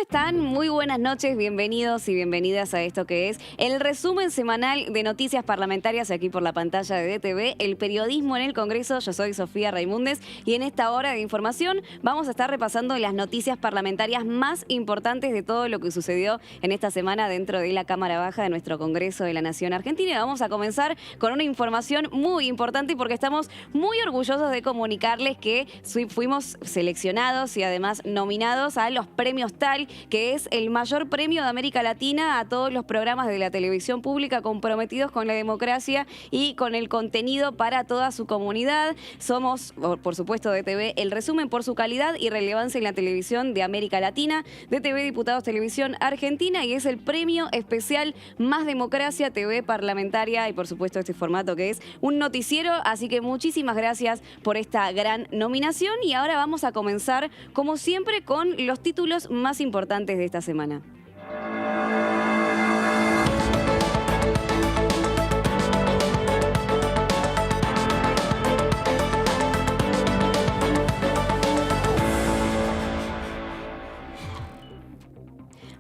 están? Muy buenas noches, bienvenidos y bienvenidas a esto que es el resumen semanal de noticias parlamentarias aquí por la pantalla de DTV, el periodismo en el Congreso. Yo soy Sofía Raimundes y en esta hora de información vamos a estar repasando las noticias parlamentarias más importantes de todo lo que sucedió en esta semana dentro de la Cámara Baja de nuestro Congreso de la Nación Argentina. Y vamos a comenzar con una información muy importante porque estamos muy orgullosos de comunicarles que fuimos seleccionados y además nominados a los premios TAL, que es el mayor premio de América Latina a todos los programas de la televisión pública comprometidos con la democracia y con el contenido para toda su comunidad. Somos, por supuesto, DTV, el resumen por su calidad y relevancia en la televisión de América Latina, DTV Diputados Televisión Argentina, y es el premio especial Más Democracia TV Parlamentaria y, por supuesto, este formato que es un noticiero. Así que muchísimas gracias por esta gran nominación y ahora vamos a comenzar, como siempre, con los títulos más importantes de esta semana.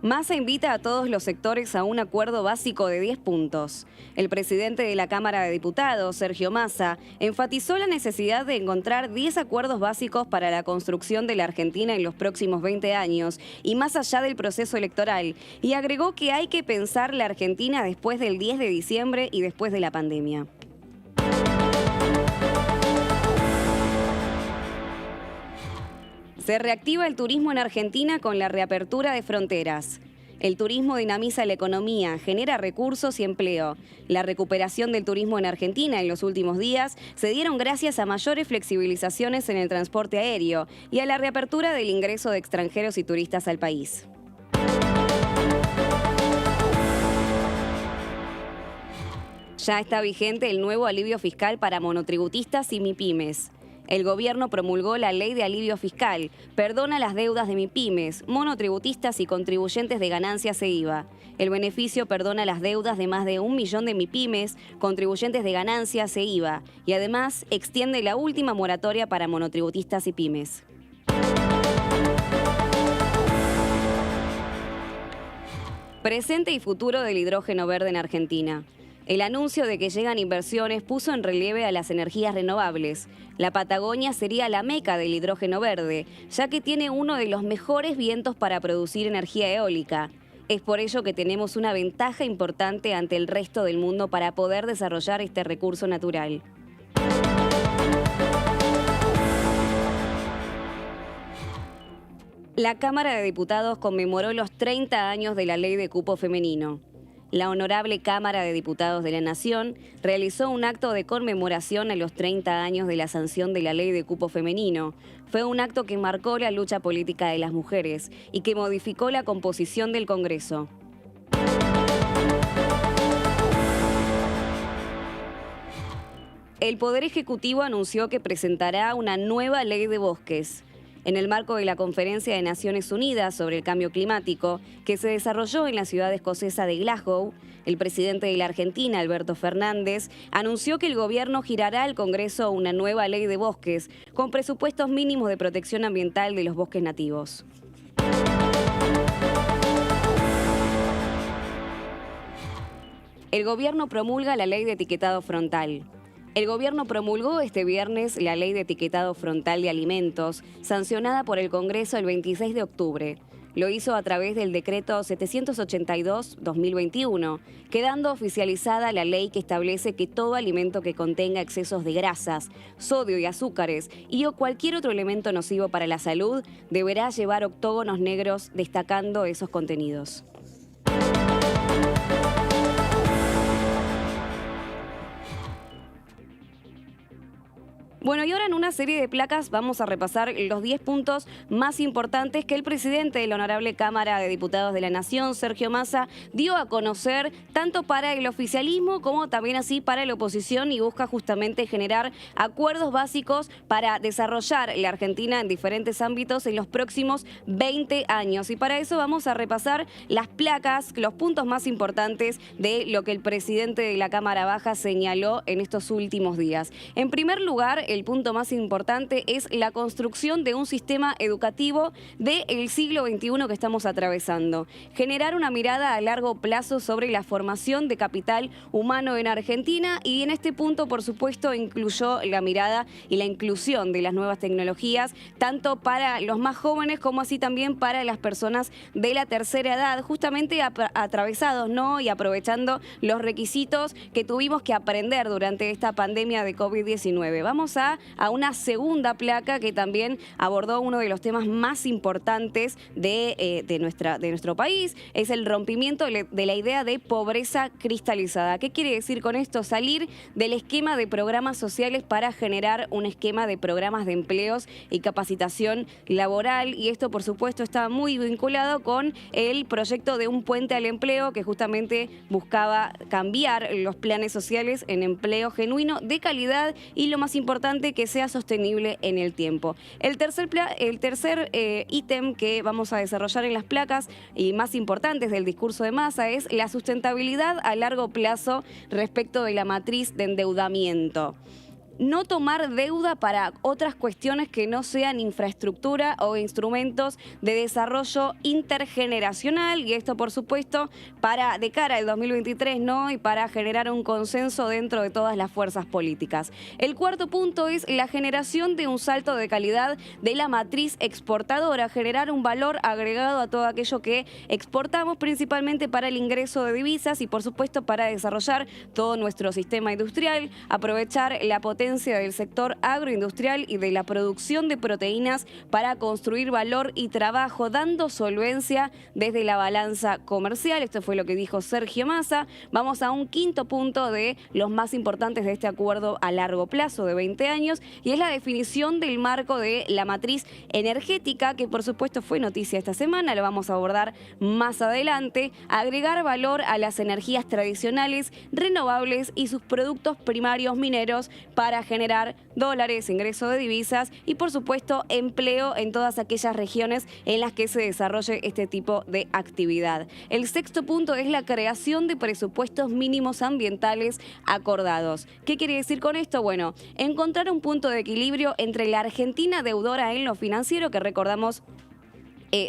Massa invita a todos los sectores a un acuerdo básico de 10 puntos. El presidente de la Cámara de Diputados, Sergio Massa, enfatizó la necesidad de encontrar 10 acuerdos básicos para la construcción de la Argentina en los próximos 20 años y más allá del proceso electoral, y agregó que hay que pensar la Argentina después del 10 de diciembre y después de la pandemia. Se reactiva el turismo en Argentina con la reapertura de fronteras. El turismo dinamiza la economía, genera recursos y empleo. La recuperación del turismo en Argentina en los últimos días se dieron gracias a mayores flexibilizaciones en el transporte aéreo y a la reapertura del ingreso de extranjeros y turistas al país. Ya está vigente el nuevo alivio fiscal para monotributistas y MIPYMES. El gobierno promulgó la ley de alivio fiscal, perdona las deudas de MIPYMES, monotributistas y contribuyentes de ganancias e IVA. El beneficio perdona las deudas de más de 1 millón de MIPYMES, contribuyentes de ganancias e IVA, y además extiende la última moratoria para monotributistas y pymes. Presente y futuro del hidrógeno verde en Argentina. El anuncio de que llegan inversiones puso en relieve a las energías renovables. La Patagonia sería la meca del hidrógeno verde, ya que tiene uno de los mejores vientos para producir energía eólica. Es por ello que tenemos una ventaja importante ante el resto del mundo para poder desarrollar este recurso natural. La Cámara de Diputados conmemoró los 30 años de la Ley de Cupo Femenino. La Honorable Cámara de Diputados de la Nación realizó un acto de conmemoración a los 30 años de la sanción de la Ley de Cupo Femenino. Fue un acto que marcó la lucha política de las mujeres y que modificó la composición del Congreso. El Poder Ejecutivo anunció que presentará una nueva ley de bosques. En el marco de la Conferencia de Naciones Unidas sobre el Cambio Climático, que se desarrolló en la ciudad escocesa de Glasgow, el presidente de la Argentina, Alberto Fernández, anunció que el gobierno girará al Congreso una nueva ley de bosques, con presupuestos mínimos de protección ambiental de los bosques nativos. El gobierno promulga la ley de etiquetado frontal. El gobierno promulgó este viernes la ley de etiquetado frontal de alimentos, sancionada por el Congreso el 26 de octubre. Lo hizo a través del decreto 782-2021, quedando oficializada la ley que establece que todo alimento que contenga excesos de grasas, sodio y azúcares o cualquier otro elemento nocivo para la salud deberá llevar octógonos negros destacando esos contenidos. Bueno, y ahora en una serie de placas vamos a repasar los 10 puntos más importantes que el presidente de la Honorable Cámara de Diputados de la Nación, Sergio Massa, dio a conocer tanto para el oficialismo como también así para la oposición, y busca justamente generar acuerdos básicos para desarrollar la Argentina en diferentes ámbitos en los próximos 20 años. Y para eso vamos a repasar las placas, los puntos más importantes de lo que el presidente de la Cámara Baja señaló en estos últimos días. En primer lugar, el el punto más importante es la construcción de un sistema educativo del siglo XXI que estamos atravesando. Generar una mirada a largo plazo sobre la formación de capital humano en Argentina, y en este punto, por supuesto, incluyó la mirada y la inclusión de las nuevas tecnologías, tanto para los más jóvenes como así también para las personas de la tercera edad, justamente atravesados, ¿no? Y aprovechando los requisitos que tuvimos que aprender durante esta pandemia de COVID-19. Vamos a una segunda placa que también abordó uno de los temas más importantes de nuestro país, es el rompimiento de la idea de pobreza cristalizada. ¿Qué quiere decir con esto? Salir del esquema de programas sociales para generar un esquema de programas de empleos y capacitación laboral, y esto por supuesto está muy vinculado con el proyecto de un puente al empleo que justamente buscaba cambiar los planes sociales en empleo genuino, de calidad y, lo más importante, que sea sostenible en el tiempo. El tercer ítem que vamos a desarrollar en las placas y más importantes del discurso de Massa es la sustentabilidad a largo plazo respecto de la matriz de endeudamiento. No tomar deuda para otras cuestiones que no sean infraestructura o instrumentos de desarrollo intergeneracional, y esto por supuesto de cara al 2023, ¿no? Y para generar un consenso dentro de todas las fuerzas políticas. El cuarto punto es la generación de un salto de calidad de la matriz exportadora, generar un valor agregado a todo aquello que exportamos, principalmente para el ingreso de divisas y por supuesto para desarrollar todo nuestro sistema industrial, aprovechar la potencia del sector agroindustrial y de la producción de proteínas para construir valor y trabajo, dando solvencia desde la balanza comercial. Esto fue lo que dijo Sergio Massa. Vamos a un quinto punto de los más importantes de este acuerdo a largo plazo de 20 años, y es la definición del marco de la matriz energética, que por supuesto fue noticia esta semana, lo vamos a abordar más adelante. Agregar valor a las energías tradicionales, renovables y sus productos primarios mineros para generar dólares, ingreso de divisas y por supuesto empleo en todas aquellas regiones en las que se desarrolle este tipo de actividad. El sexto punto es la creación de presupuestos mínimos ambientales acordados. ¿Qué quiere decir con esto? Bueno, encontrar un punto de equilibrio entre la Argentina deudora en lo financiero, que recordamos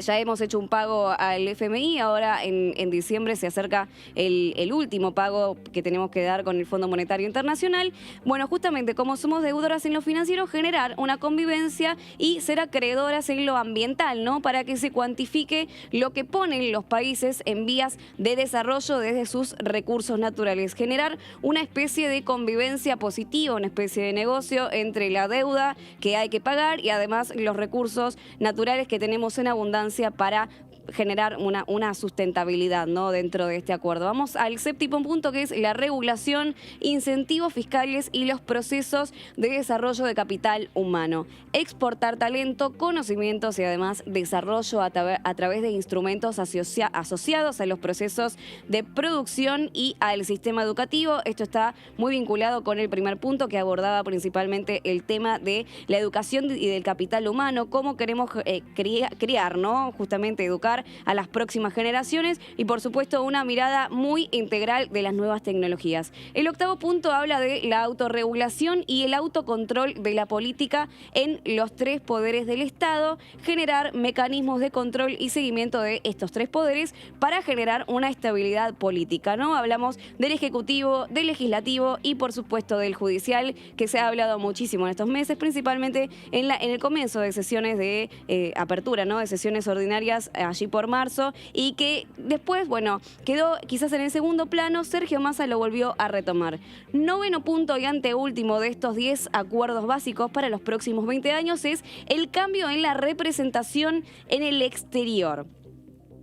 ya hemos hecho un pago al FMI, ahora en diciembre se acerca el último pago que tenemos que dar con el Fondo Monetario Internacional. Bueno, justamente como somos deudoras en lo financiero, generar una convivencia y ser acreedoras en lo ambiental, ¿no? Para que se cuantifique lo que ponen los países en vías de desarrollo desde sus recursos naturales. Generar una especie de convivencia positiva, una especie de negocio entre la deuda que hay que pagar y además los recursos naturales que tenemos en abundancia para generar una sustentabilidad, ¿no? Dentro de este acuerdo. Vamos al séptimo punto, que es la regulación, incentivos fiscales y los procesos de desarrollo de capital humano. Exportar talento, conocimientos y además desarrollo a través de instrumentos asociados a los procesos de producción y al sistema educativo. Esto está muy vinculado con el primer punto, que abordaba principalmente el tema de la educación y del capital humano, cómo queremos criar, ¿no? Justamente educar a las próximas generaciones y por supuesto una mirada muy integral de las nuevas tecnologías. El octavo punto habla de la autorregulación y el autocontrol de la política en los tres poderes del Estado, generar mecanismos de control y seguimiento de estos tres poderes para generar una estabilidad política, ¿no? Hablamos del Ejecutivo, del Legislativo y por supuesto del Judicial, que se ha hablado muchísimo en estos meses, principalmente en el comienzo de sesiones de apertura, ¿no? De sesiones ordinarias allí por marzo, y que después, bueno, quedó quizás en el segundo plano. Sergio Massa lo volvió a retomar. Noveno punto y anteúltimo de estos 10 acuerdos básicos para los próximos 20 años es el cambio en la representación en el exterior.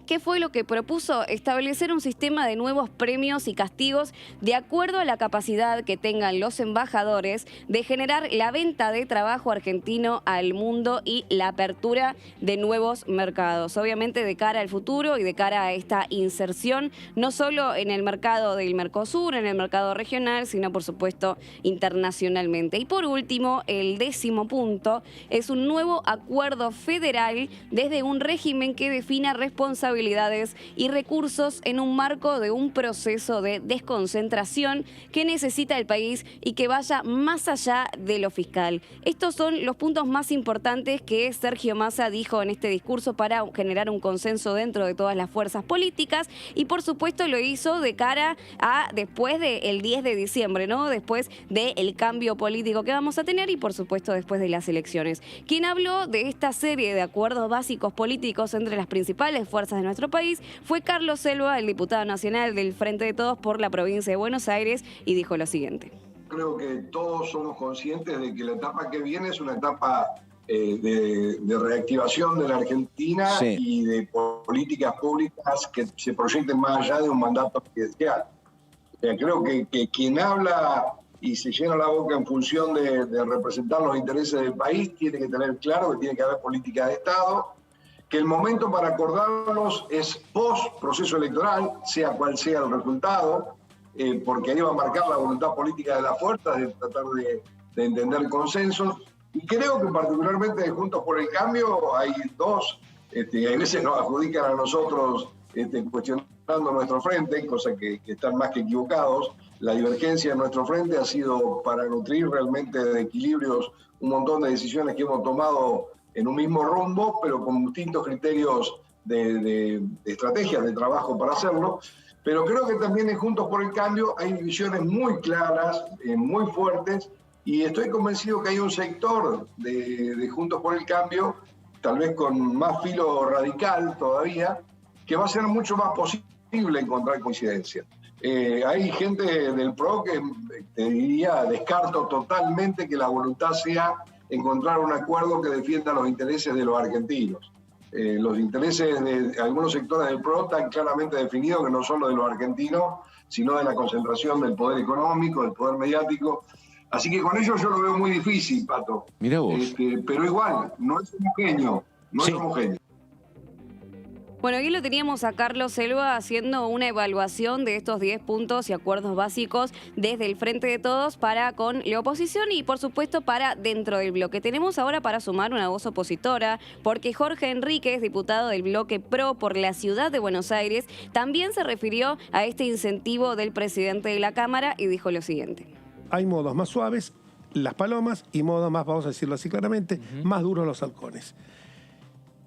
¿Qué fue lo que propuso? Establecer un sistema de nuevos premios y castigos de acuerdo a la capacidad que tengan los embajadores de generar la venta de trabajo argentino al mundo y la apertura de nuevos mercados. Obviamente de cara al futuro y de cara a esta inserción, no solo en el mercado del Mercosur, en el mercado regional, sino por supuesto internacionalmente. Y por último, el 10º punto es un nuevo acuerdo federal desde un régimen que defina responsabilidades responsabilidades y recursos en un marco de un proceso de desconcentración que necesita el país y que vaya más allá de lo fiscal. Estos son los puntos más importantes que Sergio Massa dijo en este discurso para generar un consenso dentro de todas las fuerzas políticas y por supuesto lo hizo de cara a después del 10 de diciembre, ¿no? Después del cambio político que vamos a tener y por supuesto después de las elecciones. Quien habló de esta serie de acuerdos básicos políticos entre las principales fuerzas de nuestro país fue Carlos Selva, el diputado nacional del Frente de Todos por la provincia de Buenos Aires, y dijo lo siguiente. Creo que todos somos conscientes de que la etapa que viene es una etapa de reactivación de la Argentina y de políticas públicas que se proyecten más allá de un mandato presidencial. O sea, creo que quien habla y se llena la boca en función de representar los intereses del país tiene que tener claro que tiene que haber política de Estado, que el momento para acordarlos es post-proceso electoral, sea cual sea el resultado, porque ahí va a marcar la voluntad política de las fuerzas de tratar de entender consensos. Y creo que particularmente de Juntos por el Cambio hay dos, a veces nos adjudican a nosotros cuestionando nuestro frente, cosa que están más que equivocados. La divergencia de nuestro frente ha sido para nutrir realmente de equilibrios un montón de decisiones que hemos tomado en un mismo rumbo, pero con distintos criterios de estrategias de trabajo para hacerlo. Pero creo que también en Juntos por el Cambio hay divisiones muy claras, muy fuertes, y estoy convencido que hay un sector de Juntos por el Cambio, tal vez con más filo radical todavía, que va a ser mucho más posible encontrar coincidencia. Hay gente del PRO que, te diría, descarto totalmente que la voluntad sea encontrar un acuerdo que defienda los intereses de los argentinos. Los intereses de algunos sectores del PRO están claramente definidos, que no son los de los argentinos, sino de la concentración del poder económico, del poder mediático. Así que con ello yo lo veo muy difícil, Pato. Mirá vos. Pero igual, no es homogéneo, es homogéneo. Bueno, aquí lo teníamos a Carlos Selva haciendo una evaluación de estos 10 puntos y acuerdos básicos desde el Frente de Todos para con la oposición y, por supuesto, para dentro del bloque. Tenemos ahora para sumar una voz opositora, porque Jorge Enríquez, diputado del bloque PRO por la ciudad de Buenos Aires, también se refirió a este incentivo del presidente de la Cámara y dijo lo siguiente. Hay modos más suaves, las palomas, y modos más, vamos a decirlo así claramente, más duros los halcones.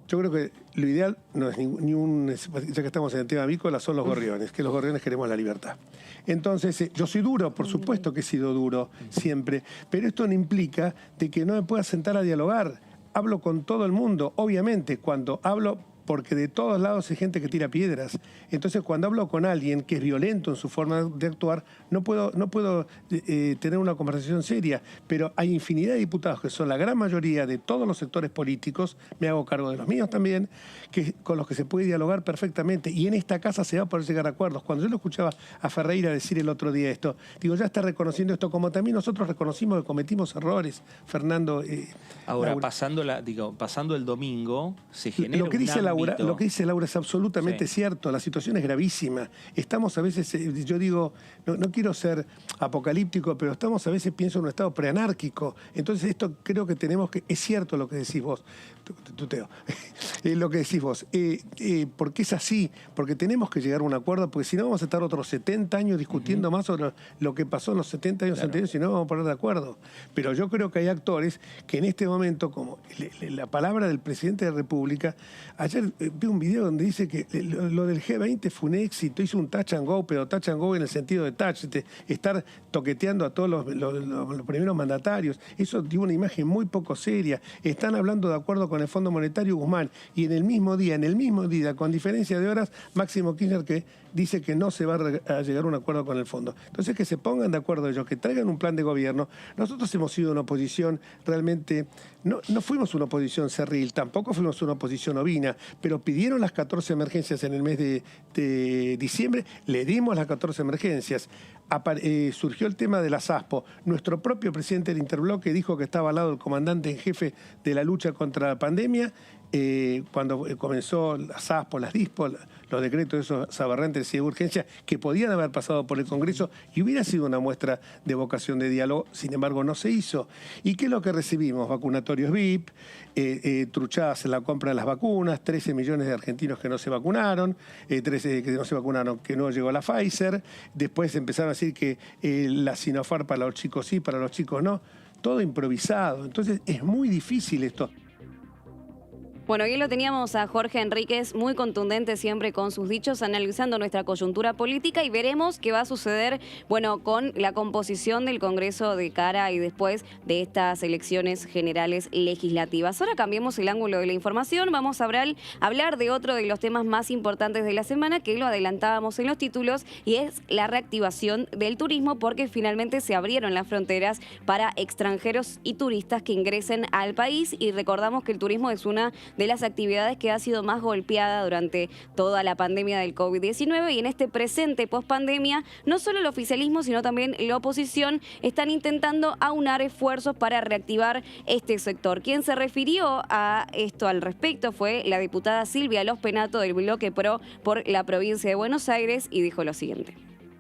Yo creo que lo ideal no es ya que estamos en el tema avícola, son los gorriones, que los gorriones queremos la libertad. Entonces, yo soy duro, por supuesto que he sido duro siempre, pero esto no implica de que no me pueda sentar a dialogar. Hablo con todo el mundo, obviamente, cuando hablo, porque de todos lados hay gente que tira piedras. Entonces, cuando hablo con alguien que es violento en su forma de actuar, no puedo tener una conversación seria. Pero hay infinidad de diputados que son la gran mayoría de todos los sectores políticos, me hago cargo de los míos también, con los que se puede dialogar perfectamente. Y en esta casa se va a poder llegar a acuerdos. Cuando yo lo escuchaba a Ferreira decir el otro día esto, digo, ya está reconociendo esto, como también nosotros reconocimos que cometimos errores, Fernando. Ahora, pasando el domingo, se genera lo que dice lo que dice Laura es absolutamente Sí. cierto. La situación es gravísima. Estamos a veces, yo digo, no quiero ser apocalíptico, pero estamos a veces, pienso, en un estado preanárquico. Entonces esto creo que tenemos que... Es cierto lo que decís vos, tuteo, lo que decís vos. Porque es así, porque tenemos que llegar a un acuerdo, porque si no vamos a estar otros 70 años discutiendo más sobre lo que pasó en los 70 años anteriores, y no vamos a poner de acuerdo. Pero yo creo que hay actores que en este momento, como la palabra del presidente de la República, ayer vi un video donde dice que lo del G20 fue un éxito, hizo un touch and go, pero touch and go en el sentido de touch, estar toqueteando a todos los primeros mandatarios. Eso dio una imagen muy poco seria. Están hablando de acuerdo con el Fondo Monetario, Guzmán, y en el mismo día, con diferencia de horas, Máximo Kirchner, que dice que no se va a llegar a un acuerdo con el fondo. Entonces, que se pongan de acuerdo ellos, que traigan un plan de gobierno. Nosotros hemos sido una oposición realmente... No fuimos una oposición cerril, tampoco fuimos una oposición ovina, pero pidieron las 14 emergencias en el mes de diciembre, le dimos las 14 emergencias. Surgió el tema de las ASPO. Nuestro propio presidente del Interbloque dijo que estaba al lado del comandante en jefe de la lucha contra la pandemia, cuando comenzó las ASPO, las DISPO, los decretos esos aberrantes y de urgencia que podían haber pasado por el Congreso y hubiera sido una muestra de vocación de diálogo, sin embargo no se hizo. ¿Y qué es lo que recibimos? Vacunatorios VIP, truchadas en la compra de las vacunas, 13 millones de argentinos que no se vacunaron, 13 que no se vacunaron, que no llegó la Pfizer, después empezaron a decir que la Sinopharm para los chicos sí, para los chicos no, todo improvisado. Entonces es muy difícil esto. Bueno, hoy lo teníamos a Jorge Enríquez, muy contundente siempre con sus dichos, analizando nuestra coyuntura política y veremos qué va a suceder, bueno, con la composición del Congreso de cara y después de estas elecciones generales legislativas. Ahora cambiemos el ángulo de la información, vamos a hablar de otro de los temas más importantes de la semana, que lo adelantábamos en los títulos, y es la reactivación del turismo, porque finalmente se abrieron las fronteras para extranjeros y turistas que ingresen al país, y recordamos que el turismo es una de las actividades que ha sido más golpeada durante toda la pandemia del COVID-19, y en este presente post-pandemia, no solo el oficialismo, sino también la oposición están intentando aunar esfuerzos para reactivar este sector. Quien se refirió a esto al respecto fue la diputada Silvia Lospenato del Bloque PRO por la provincia de Buenos Aires y dijo lo siguiente.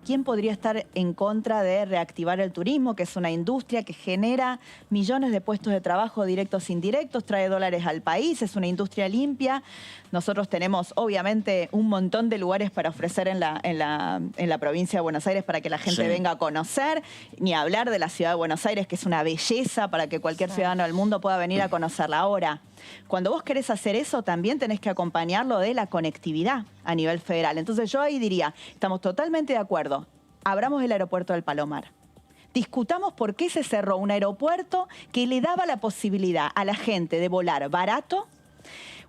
¿Quién podría estar en contra de reactivar el turismo, que es una industria que genera millones de puestos de trabajo directos e indirectos, trae dólares al país, es una industria limpia? Nosotros tenemos, obviamente, un montón de lugares para ofrecer en la provincia de Buenos Aires para que la gente venga a conocer, ni hablar de la ciudad de Buenos Aires, que es una belleza para que cualquier ciudadano del mundo pueda venir a conocerla. Ahora, cuando vos querés hacer eso, también tenés que acompañarlo de la conectividad a nivel federal. Entonces yo ahí diría, estamos totalmente de acuerdo, abramos el aeropuerto del Palomar. Discutamos por qué se cerró un aeropuerto que le daba la posibilidad a la gente de volar barato,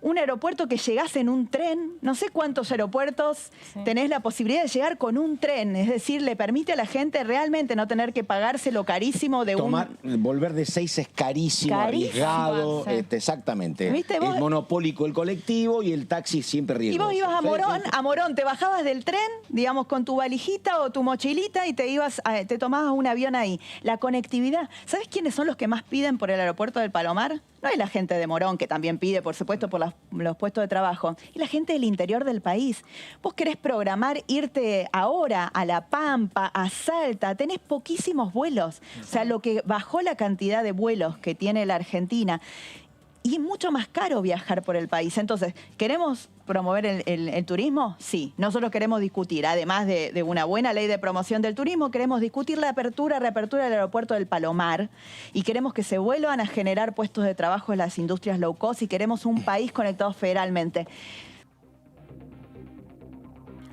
un aeropuerto que llegase en un tren. No sé cuántos aeropuertos tenés la posibilidad de llegar con un tren. Es decir, le permite a la gente realmente no tener que pagarse lo carísimo de Volver de 6 es carísimo, arriesgado. Exactamente. ¿Viste? Es monopólico el colectivo y el taxi siempre riesgoso. Y vos ibas a Morón, te bajabas del tren, digamos, con tu valijita o tu mochilita y te tomabas un avión ahí. La conectividad. ¿Sabés quiénes son los que más piden por el aeropuerto del Palomar? No es la gente de Morón, que también pide, por supuesto, por los puestos de trabajo. Es la gente del interior del país. Vos querés programar irte ahora a La Pampa, a Salta. Tenés poquísimos vuelos. O sea, lo que bajó la cantidad de vuelos que tiene la Argentina. Y es mucho más caro viajar por el país. Entonces, ¿queremos promover el turismo? Sí. Nosotros queremos discutir, además de una buena ley de promoción del turismo, queremos discutir la reapertura del aeropuerto del Palomar, y queremos que se vuelvan a generar puestos de trabajo en las industrias low cost, y queremos un país conectado federalmente.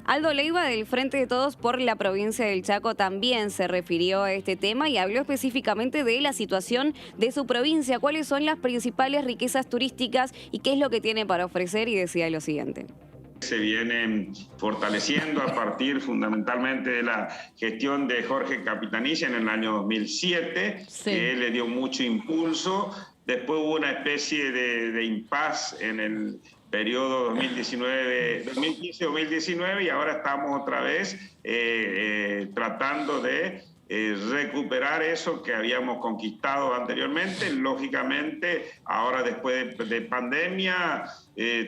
Aldo Leiva, del Frente de Todos por la provincia del Chaco, también se refirió a este tema y habló específicamente de la situación de su provincia, cuáles son las principales riquezas turísticas y qué es lo que tiene para ofrecer, y decía lo siguiente. Se vienen fortaleciendo a partir fundamentalmente de la gestión de Jorge Capitanilla en el año 2007, que le dio mucho impulso. Después hubo una especie de impasse en el periodo 2015-2019 y ahora estamos otra vez tratando de recuperar eso que habíamos conquistado anteriormente. Lógicamente, ahora después de pandemia,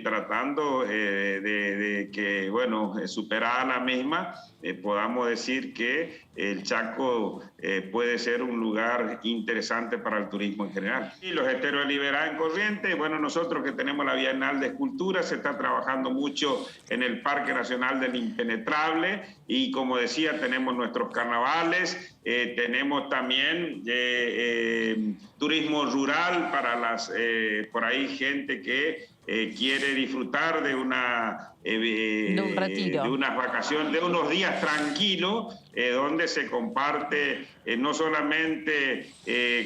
tratando de que, bueno, superada la misma, podamos decir que el Chaco puede ser un lugar interesante para el turismo en general. Y los esteros de Liberá en Corrientes, bueno, nosotros que tenemos la Bienal de Escultura, se está trabajando mucho en el Parque Nacional del Impenetrable, y como decía, tenemos nuestros carnavales, tenemos también turismo rural para las, por ahí gente que quiere disfrutar de un retiro, de unas vacaciones, de unos días tranquilos, donde se comparte no solamente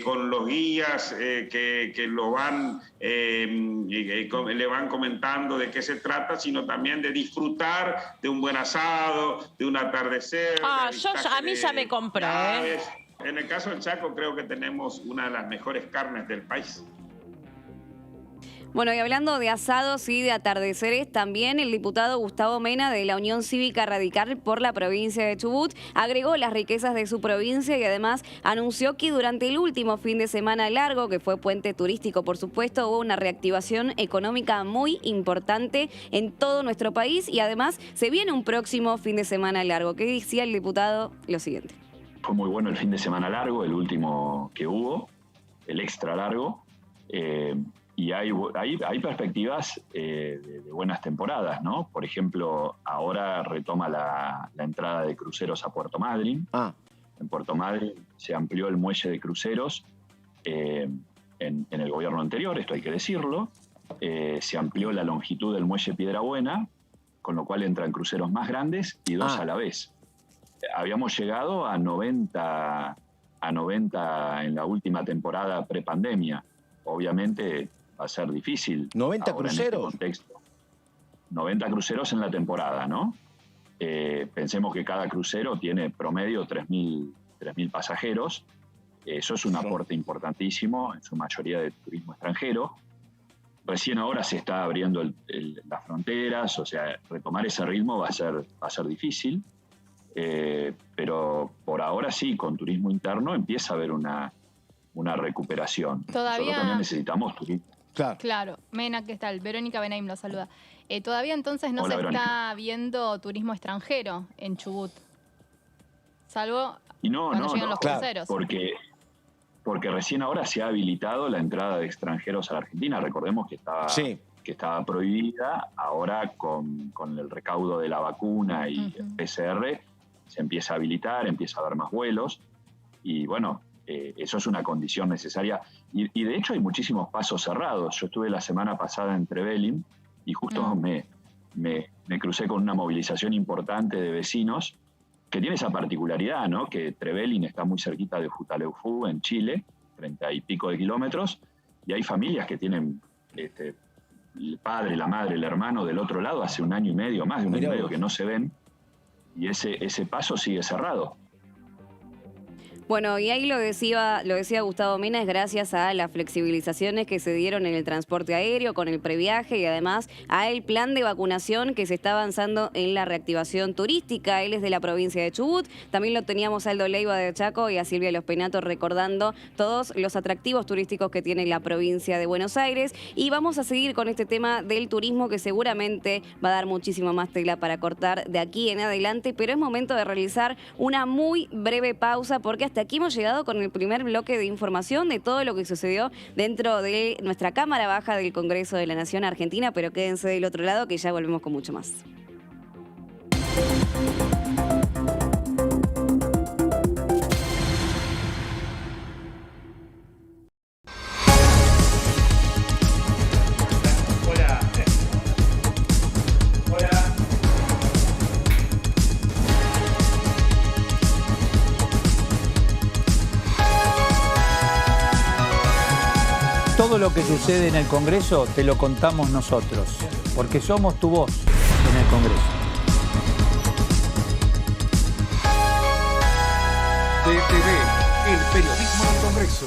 con los guías que lo van, le van comentando de qué se trata, sino también de disfrutar de un buen asado, de un atardecer. A mí ya me compró. En el caso del Chaco creo que tenemos una de las mejores carnes del país. Bueno, y hablando de asados y de atardeceres, también el diputado Gustavo Mena de la Unión Cívica Radical por la provincia de Chubut agregó las riquezas de su provincia y además anunció que durante el último fin de semana largo, que fue puente turístico por supuesto, hubo una reactivación económica muy importante en todo nuestro país y además se viene un próximo fin de semana largo. ¿Qué decía el diputado? Lo siguiente. Fue muy bueno el fin de semana largo, el último que hubo, el extra largo. Y hay perspectivas de buenas temporadas, ¿no? Por ejemplo, ahora retoma la entrada de cruceros a Puerto Madryn. En Puerto Madryn se amplió el muelle de cruceros en el gobierno anterior, esto hay que decirlo. Se amplió la longitud del muelle Piedrabuena, con lo cual entran cruceros más grandes y 2 a la vez. Habíamos llegado a 90 en la última temporada prepandemia. Obviamente va a ser difícil. ¿90 cruceros? En este contexto. 90 cruceros en la temporada, ¿no? Pensemos que cada crucero tiene promedio 3.000 pasajeros. Eso es un aporte importantísimo, en su mayoría de turismo extranjero. Recién ahora se está abriendo las fronteras, o sea, retomar ese ritmo va a ser difícil. Pero por ahora sí, con turismo interno empieza a haber una recuperación. Todavía Nosotros también necesitamos turismo. Claro. Mena, ¿qué tal? Verónica Benaim lo saluda. Todavía entonces no Hola, se Verónica. está viendo turismo extranjero en Chubut. Salvo cuando llegan los cruceros. Porque recién ahora se ha habilitado la entrada de extranjeros a la Argentina. Recordemos que estaba prohibida. Ahora con el recaudo de la vacuna y el PCR se empieza a habilitar, empieza a haber más vuelos. Y bueno, eso es una condición necesaria. Y de hecho hay muchísimos pasos cerrados. Yo estuve la semana pasada en Trevelin y justo me crucé con una movilización importante de vecinos que tiene esa particularidad, ¿no? Que Trevelin está muy cerquita de Futaleufú, en Chile, 30 y pico de kilómetros, y hay familias que tienen el padre, la madre, el hermano del otro lado hace 1 año y medio, más de 1 año y medio que no se ven, y ese paso sigue cerrado. Bueno, y ahí lo decía Gustavo Mena, es gracias a las flexibilizaciones que se dieron en el transporte aéreo, con el previaje y además al plan de vacunación que se está avanzando en la reactivación turística. Él es de la provincia de Chubut, también lo teníamos a Aldo Leiva de Chaco y a Silvia Los Penatos recordando todos los atractivos turísticos que tiene la provincia de Buenos Aires. Y vamos a seguir con este tema del turismo que seguramente va a dar muchísimo más tela para cortar de aquí en adelante, pero es momento de realizar una muy breve pausa porque hasta aquí hemos llegado con el primer bloque de información de todo lo que sucedió dentro de nuestra Cámara Baja del Congreso de la Nación Argentina, pero quédense del otro lado que ya volvemos con mucho más. Todo lo que sucede en el Congreso te lo contamos nosotros, porque somos tu voz en el Congreso. DTV, el periodismo del Congreso.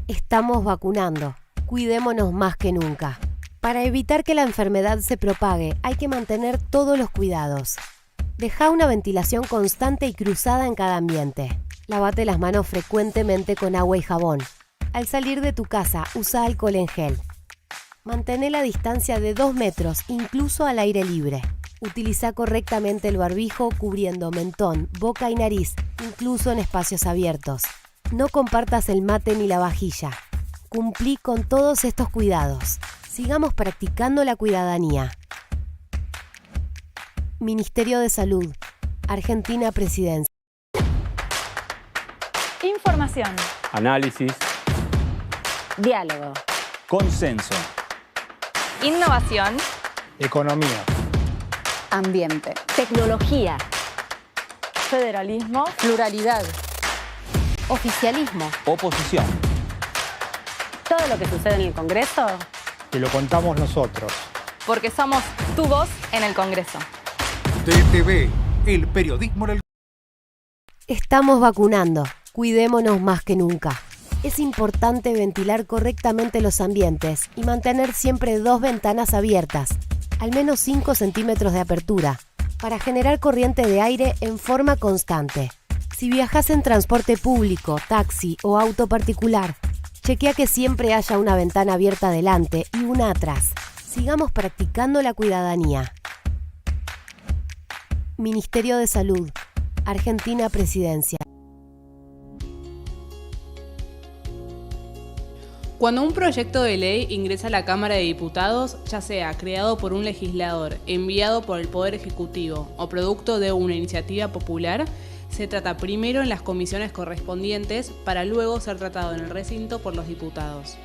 Estamos vacunando. Cuidémonos más que nunca. Para evitar que la enfermedad se propague, hay que mantener todos los cuidados. Deja una ventilación constante y cruzada en cada ambiente. Lávate las manos frecuentemente con agua y jabón. Al salir de tu casa, usa alcohol en gel. Mantén la distancia de 2 metros, incluso al aire libre. Utiliza correctamente el barbijo cubriendo mentón, boca y nariz, incluso en espacios abiertos. No compartas el mate ni la vajilla. Cumplí con todos estos cuidados. Sigamos practicando la cuidadanía. Ministerio de Salud. Argentina Presidencia. Información. Análisis. Diálogo. Consenso. Innovación. Economía. Ambiente. Tecnología. Federalismo. Pluralidad. Oficialismo. Oposición. Todo lo que sucede en el Congreso. Te lo contamos nosotros. Porque somos tu voz en el Congreso. DTV, el periodismo del... Estamos vacunando. Cuidémonos más que nunca. es importante ventilar correctamente los ambientes y mantener siempre 2 ventanas abiertas, al menos 5 centímetros de apertura, para generar corriente de aire en forma constante. Si viajas en transporte público, taxi o auto particular, chequea que siempre haya una ventana abierta adelante y una atrás. Sigamos practicando la cuidadanía. Ministerio de Salud, Argentina Presidencia. Cuando un proyecto de ley ingresa a la Cámara de Diputados, ya sea creado por un legislador, enviado por el Poder Ejecutivo o producto de una iniciativa popular, se trata primero en las comisiones correspondientes para luego ser tratado en el recinto por los diputados.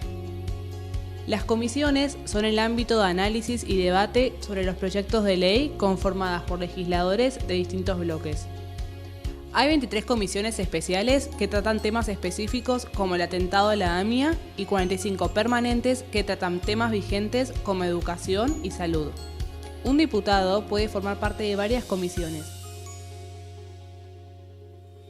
Las comisiones son el ámbito de análisis y debate sobre los proyectos de ley conformadas por legisladores de distintos bloques. Hay 23 comisiones especiales que tratan temas específicos como el atentado de la AMIA y 45 permanentes que tratan temas vigentes como educación y salud. Un diputado puede formar parte de varias comisiones.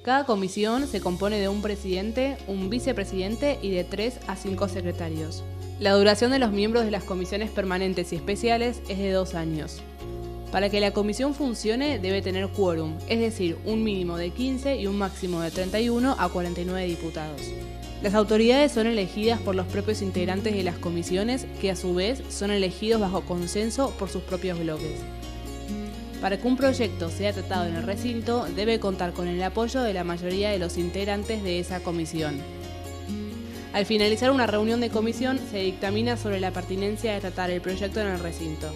Cada comisión se compone de un presidente, un vicepresidente y de 3 a 5 secretarios. La duración de los miembros de las comisiones permanentes y especiales es de 2 años. Para que la comisión funcione debe tener quórum, es decir, un mínimo de 15 y un máximo de 31 a 49 diputados. Las autoridades son elegidas por los propios integrantes de las comisiones, que a su vez son elegidos bajo consenso por sus propios bloques. Para que un proyecto sea tratado en el recinto, debe contar con el apoyo de la mayoría de los integrantes de esa comisión. Al finalizar una reunión de comisión, se dictamina sobre la pertinencia de tratar el proyecto en el recinto.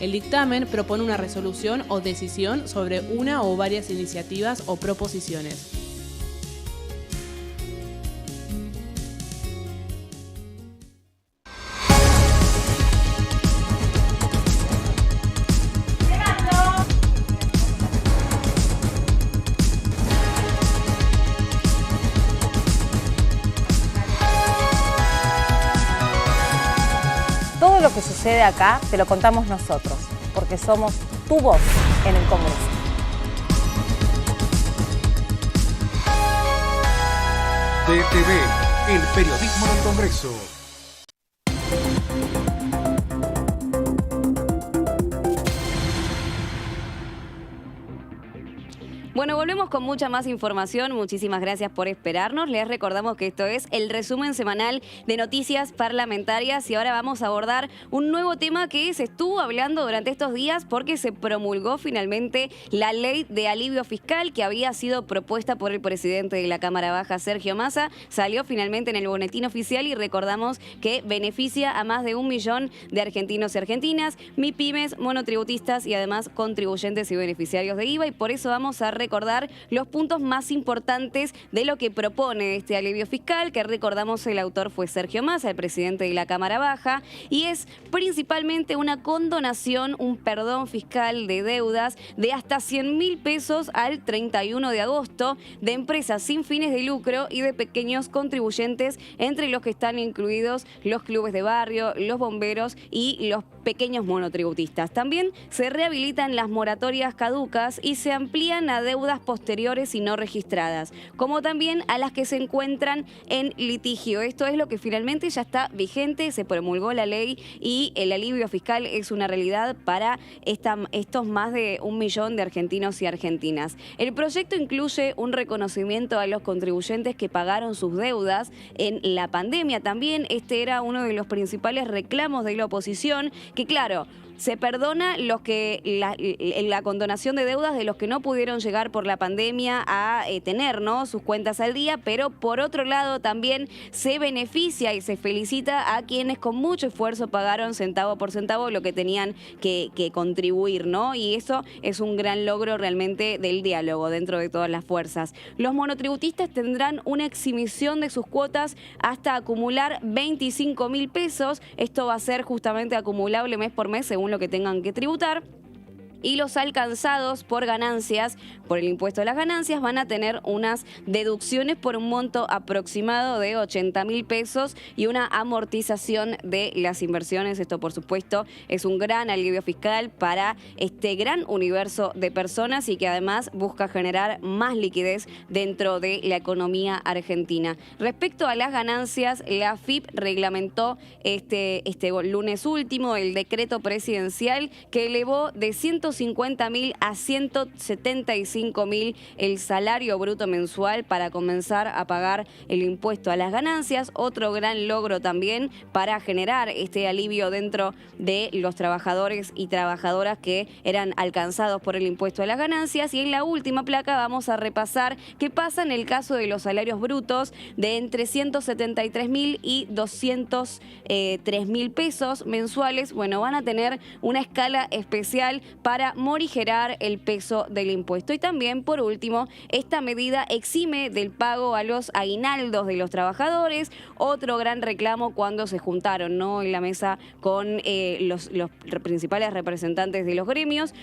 El dictamen propone una resolución o decisión sobre una o varias iniciativas o proposiciones. Todo lo que sucede acá te lo contamos nosotros, porque somos tu voz en el Congreso. DTV, el periodismo del Congreso. Bueno, volvemos con mucha más información. Muchísimas gracias por esperarnos. Les recordamos que esto es el resumen semanal de noticias parlamentarias y ahora vamos a abordar un nuevo tema que se estuvo hablando durante estos días porque se promulgó finalmente la ley de alivio fiscal que había sido propuesta por el presidente de la Cámara Baja, Sergio Massa. Salió finalmente en el boletín oficial y recordamos que beneficia a más de 1 millón de argentinos y argentinas, MIPYMES, monotributistas y además contribuyentes y beneficiarios de IVA, y por eso vamos a recordar los puntos más importantes de lo que propone este alivio fiscal, que recordamos el autor fue Sergio Massa, el presidente de la Cámara Baja, y es principalmente una condonación, un perdón fiscal de deudas de hasta 100.000 pesos al 31 de agosto de empresas sin fines de lucro y de pequeños contribuyentes, entre los que están incluidos los clubes de barrio, los bomberos y los pequeños monotributistas. También se rehabilitan las moratorias caducas y se amplían a deudas posteriores y no registradas, como también a las que se encuentran en litigio. Esto es lo que finalmente ya está vigente, se promulgó la ley y el alivio fiscal es una realidad para estos más de 1 millón de argentinos y argentinas. El proyecto incluye un reconocimiento a los contribuyentes que pagaron sus deudas en la pandemia. También este era uno de los principales reclamos de la oposición, que claro, se perdona la condonación de deudas de los que no pudieron llegar por la pandemia a tener, ¿no?, sus cuentas al día, pero por otro lado también se beneficia y se felicita a quienes con mucho esfuerzo pagaron centavo por centavo lo que tenían que contribuir, ¿no? Y eso es un gran logro realmente del diálogo dentro de todas las fuerzas. Los monotributistas tendrán una exhibición de sus cuotas hasta acumular 25.000 pesos. Esto va a ser justamente acumulable mes por mes según lo que tengan que tributar. y los alcanzados por ganancias, por el impuesto a las ganancias, van a tener unas deducciones por un monto aproximado de 80.000 pesos y una amortización de las inversiones. Esto, por supuesto, es un gran alivio fiscal para este gran universo de personas y que además busca generar más liquidez dentro de la economía argentina. Respecto a las ganancias, la AFIP reglamentó este lunes último el decreto presidencial que elevó de 150.000 a 175.000 el salario bruto mensual para comenzar a pagar el impuesto a las ganancias. Otro gran logro también para generar este alivio dentro de los trabajadores y trabajadoras que eran alcanzados por el impuesto a las ganancias. Y en la última placa vamos a repasar qué pasa en el caso de los salarios brutos de entre 173.000 y 203.000 pesos mensuales. Bueno, van a tener una escala especial para morigerar el peso del impuesto. Y también, por último, esta medida exime del pago a los aguinaldos de los trabajadores. Otro gran reclamo cuando se juntaron, ¿no?, en la mesa con los principales representantes de los gremios.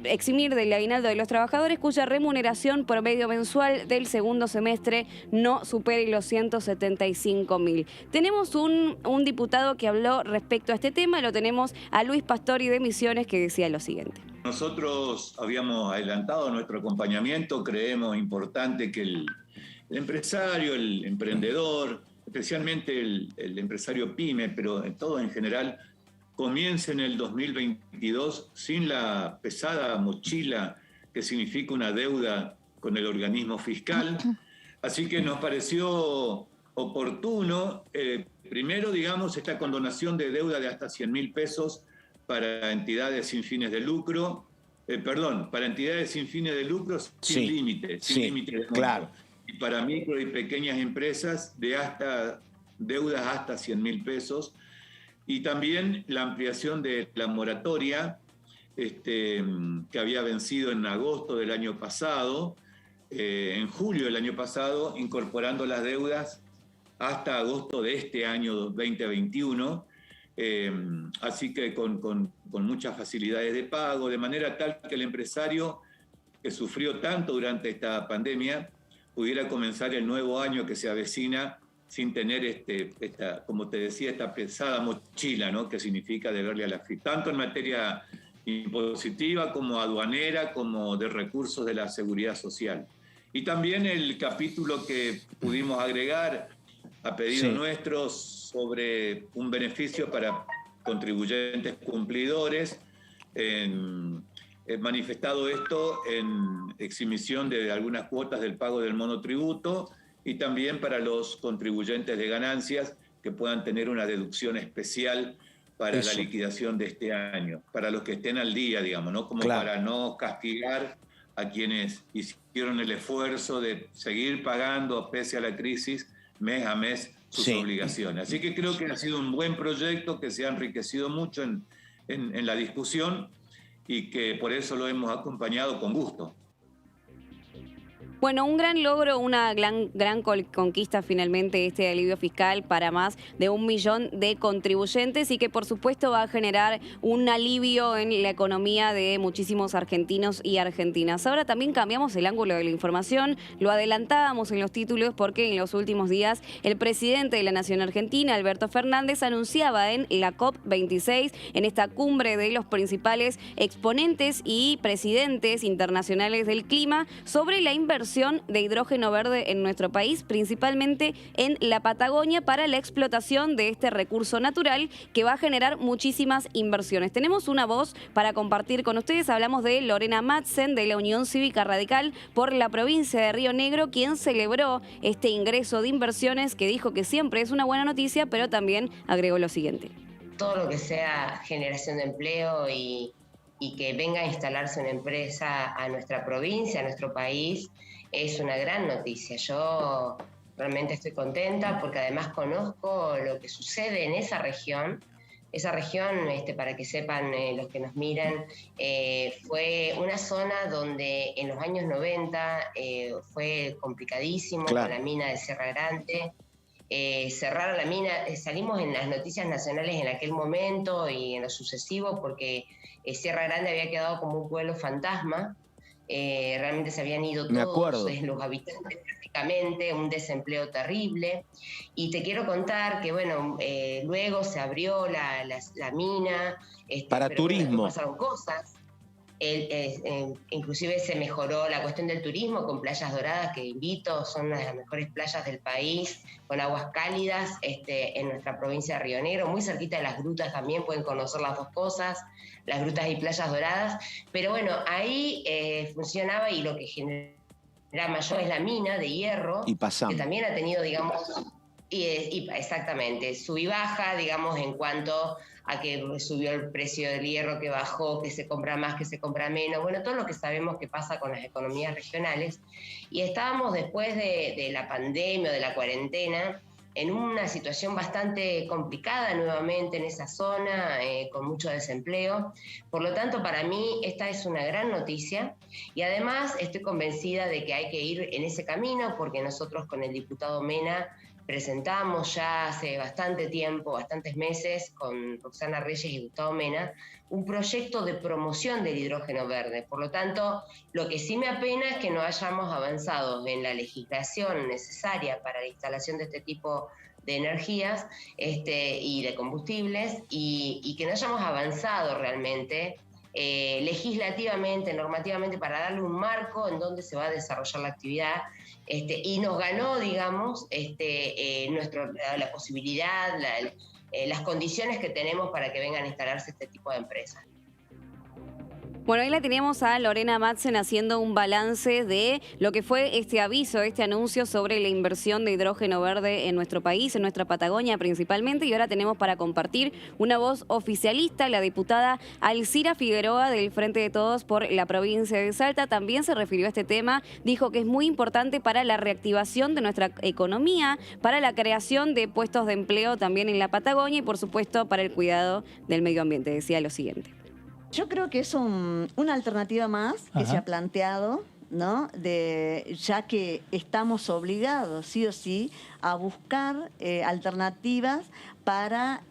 Eximir del aguinaldo de los trabajadores cuya remuneración promedio mensual del segundo semestre no supere los 175.000. Tenemos un diputado que habló respecto a este tema, lo tenemos a Luis Pastori de Misiones, que decía lo siguiente. Nosotros habíamos adelantado nuestro acompañamiento, creemos importante que el empresario, el emprendedor, especialmente el empresario pyme, pero en todo en general, comience en el 2022 sin la pesada mochila que significa una deuda con el organismo fiscal. Así que nos pareció oportuno, primero, digamos, esta condonación de deuda de hasta 100.000 pesos para entidades sin fines de lucro, para entidades sin fines de lucro sin límite, sin límite de monto. Claro. Y para micro y pequeñas empresas de deudas hasta 100.000 pesos. Y también la ampliación de la moratoria que había vencido en agosto del año pasado, en julio del año pasado, incorporando las deudas hasta agosto de este año 2021, así que con muchas facilidades de pago, de manera tal que el empresario que sufrió tanto durante esta pandemia pudiera comenzar el nuevo año que se avecina sin tener como te decía, esta pesada mochila, ¿no?, que significa deberle a la AFIP, tanto en materia impositiva como aduanera, como de recursos de la seguridad social. Y también el capítulo que pudimos agregar a pedido nuestro sobre un beneficio para contribuyentes cumplidores, manifestado esto en exhibición de algunas cuotas del pago del monotributo, y también para los contribuyentes de ganancias que puedan tener una deducción especial para la liquidación de este año, para los que estén al día, digamos, ¿no? Como para no castigar a quienes hicieron el esfuerzo de seguir pagando, pese a la crisis, mes a mes sus obligaciones. Así que creo que ha sido un buen proyecto que se ha enriquecido mucho en la discusión y que por eso lo hemos acompañado con gusto. Bueno, un gran logro, una gran conquista finalmente este alivio fiscal para más de 1 millón de contribuyentes y que por supuesto va a generar un alivio en la economía de muchísimos argentinos y argentinas. Ahora también cambiamos el ángulo de la información, lo adelantábamos en los títulos porque en los últimos días el presidente de la Nación Argentina, Alberto Fernández, anunciaba en la COP26, en esta cumbre de los principales exponentes y presidentes internacionales del clima, sobre la inversión de hidrógeno verde en nuestro país, principalmente en la Patagonia, para la explotación de este recurso natural que va a generar muchísimas inversiones. Tenemos una voz para compartir con ustedes. Hablamos de Lorena Madsen, de la Unión Cívica Radical por la provincia de Río Negro, quien celebró este ingreso de inversiones, que dijo que siempre es una buena noticia, pero también agregó lo siguiente. Todo lo que sea generación de empleo y que venga a instalarse una empresa a nuestra provincia, a nuestro país, es una gran noticia. Yo realmente estoy contenta porque además conozco lo que sucede en esa región. Esa región, para que sepan los que nos miran, fue una zona donde en los años 90 fue complicadísimo con la mina de Serra Grande. cerrar la mina. Salimos en las noticias nacionales en aquel momento y en lo sucesivo porque Sierra Grande había quedado como un pueblo fantasma. Realmente se habían ido todos los habitantes prácticamente, un desempleo terrible. Y te quiero contar que, bueno, luego se abrió la mina. Para turismo. Bueno, pasaron cosas. Inclusive se mejoró la cuestión del turismo con Playas Doradas, que invito, son una de las mejores playas del país, con aguas cálidas, en nuestra provincia de Río Negro, muy cerquita de las grutas también, pueden conocer las dos cosas, las grutas y Playas Doradas. Pero bueno, ahí funcionaba, y lo que genera mayor es la mina de hierro, que también ha tenido, digamos, exactamente, sub y baja, digamos, en cuanto a que subió el precio del hierro, que bajó, que se compra más, que se compra menos, bueno, todo lo que sabemos que pasa con las economías regionales. Y estábamos después de la pandemia o de la cuarentena en una situación bastante complicada nuevamente en esa zona, con mucho desempleo. Por lo tanto, para mí esta es una gran noticia, y además estoy convencida de que hay que ir en ese camino, porque nosotros con el diputado Mena presentamos ya hace bastante tiempo, bastantes meses, con Roxana Reyes y Gustavo Mena, un proyecto de promoción del hidrógeno verde. Por lo tanto, lo que sí me apena es que no hayamos avanzado en la legislación necesaria para la instalación de este tipo de energías y de combustibles, y que no hayamos avanzado realmente legislativamente, normativamente, para darle un marco en donde se va a desarrollar la actividad. Y nos ganó, digamos, la posibilidad, las condiciones que tenemos para que vengan a instalarse este tipo de empresas. Bueno, ahí la teníamos a Lorena Madsen haciendo un balance de lo que fue este aviso, este anuncio sobre la inversión de hidrógeno verde en nuestro país, en nuestra Patagonia principalmente. Y ahora tenemos para compartir una voz oficialista, la diputada Alcira Figueroa del Frente de Todos por la provincia de Salta. También se refirió a este tema, dijo que es muy importante para la reactivación de nuestra economía, para la creación de puestos de empleo también en la Patagonia y, por supuesto, para el cuidado del medio ambiente. Decía lo siguiente. Yo creo que es una alternativa más que se ha planteado, ¿no? Ya que estamos obligados, sí o sí, a buscar alternativas para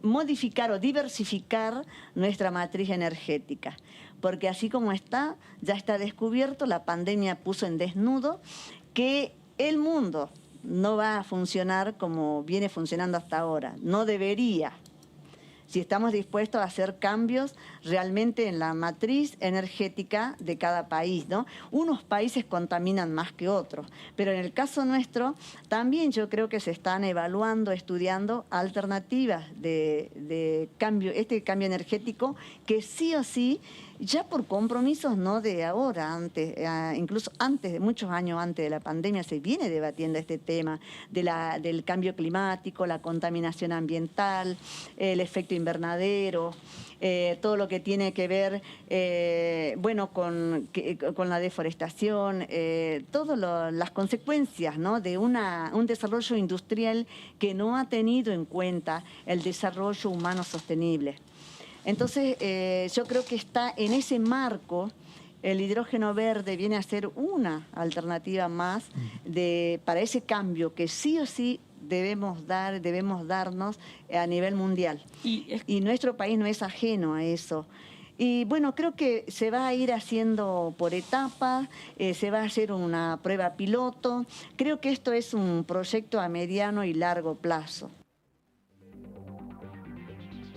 modificar o diversificar nuestra matriz energética. Porque así como está, ya está descubierto, la pandemia puso en desnudo que el mundo no va a funcionar como viene funcionando hasta ahora, no debería. Si estamos dispuestos a hacer cambios realmente en la matriz energética de cada país, ¿no? Unos países contaminan más que otros, pero en el caso nuestro también yo creo que se están evaluando, estudiando alternativas de cambio, cambio energético que sí o sí, ya por compromisos no de ahora, incluso antes, muchos años antes de la pandemia, se viene debatiendo este tema del cambio climático, la contaminación ambiental, el efecto invernadero, todo lo que tiene que ver con la deforestación, todas las consecuencias, ¿no? de un desarrollo industrial que no ha tenido en cuenta el desarrollo humano sostenible. Entonces, yo creo que está en ese marco, el hidrógeno verde viene a ser una alternativa más para ese cambio que sí o sí debemos darnos a nivel mundial. Y nuestro país no es ajeno a eso. Y bueno, creo que se va a ir haciendo por etapas, se va a hacer una prueba piloto. Creo que esto es un proyecto a mediano y largo plazo.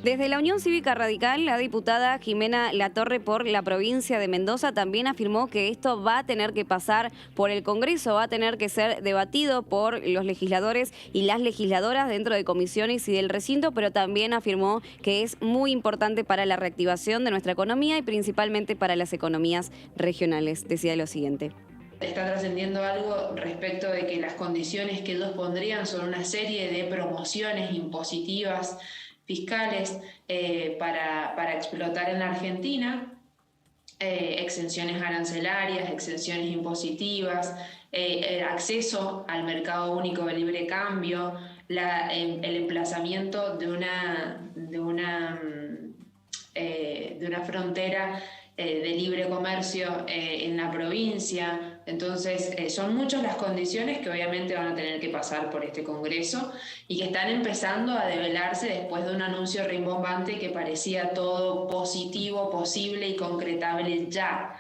Desde la Unión Cívica Radical, la diputada Jimena Latorre por la provincia de Mendoza también afirmó que esto va a tener que pasar por el Congreso, va a tener que ser debatido por los legisladores y las legisladoras dentro de comisiones y del recinto, pero también afirmó que es muy importante para la reactivación de nuestra economía y principalmente para las economías regionales. Decía lo siguiente. Está trascendiendo algo respecto de que las condiciones que ellos pondrían son una serie de promociones impositivas fiscales para explotar en la Argentina, exenciones arancelarias, exenciones impositivos, acceso al mercado único de libre cambio, el emplazamiento de una frontera de libre comercio en la provincia. Entonces, son muchas las condiciones que obviamente van a tener que pasar por este Congreso y que están empezando a develarse después de un anuncio rimbombante que parecía todo positivo, posible y concretable ya.